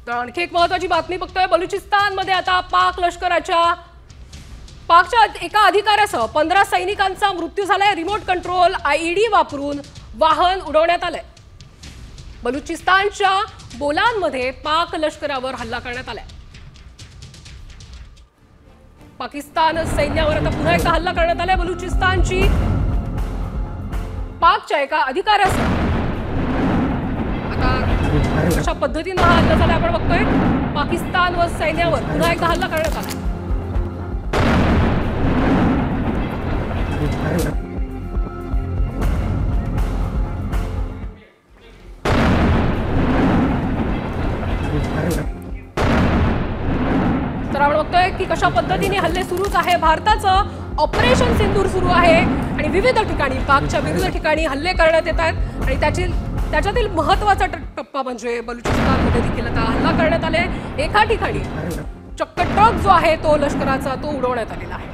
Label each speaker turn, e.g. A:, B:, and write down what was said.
A: तर आणखी एक महत्त्वाची बातमी बघतोय। बलुचिस्तानमध्ये आता पाकच्या एका अधिकाऱ्यासह 15 सैनिकांचा मृत्यू झालाय। रिमोट कंट्रोल आयईडी वापरून वाहन उडवण्यात आलंय। बलुचिस्तानच्या बोलानमध्ये पाक लष्करावर हल्ला करण्यात आलाय। पाकिस्तान सैन्यावर आता पुन्हा एकदा हल्ला करण्यात आलाय। बलुचिस्तानची पाकच्या एका अधिकाऱ्यासह आता अशा पद्धतीने हा हल्ला झाला आपण बघतोय। पाकिस्तान व सैन्यावर पुन्हा एकदा हल्ला करण्यात आला। तर आपण बघतोय की कशा पद्धतीने हल्ले सुरूच आहे। भारताचं ऑपरेशन सिंदूर सुरू आहे आणि विविध ठिकाणी पाकच्या विविध ठिकाणी हल्ले करण्यात येत आहेत आणि त्याच्यातील महत्त्वाचा टप्पा म्हणजे बलुचिस्तानमध्ये देखील आता हल्ला करण्यात आले। एका ठिकाणी चक्क ट्रक जो आहे तो लष्कराचा तो उडवण्यात आलेला आहे।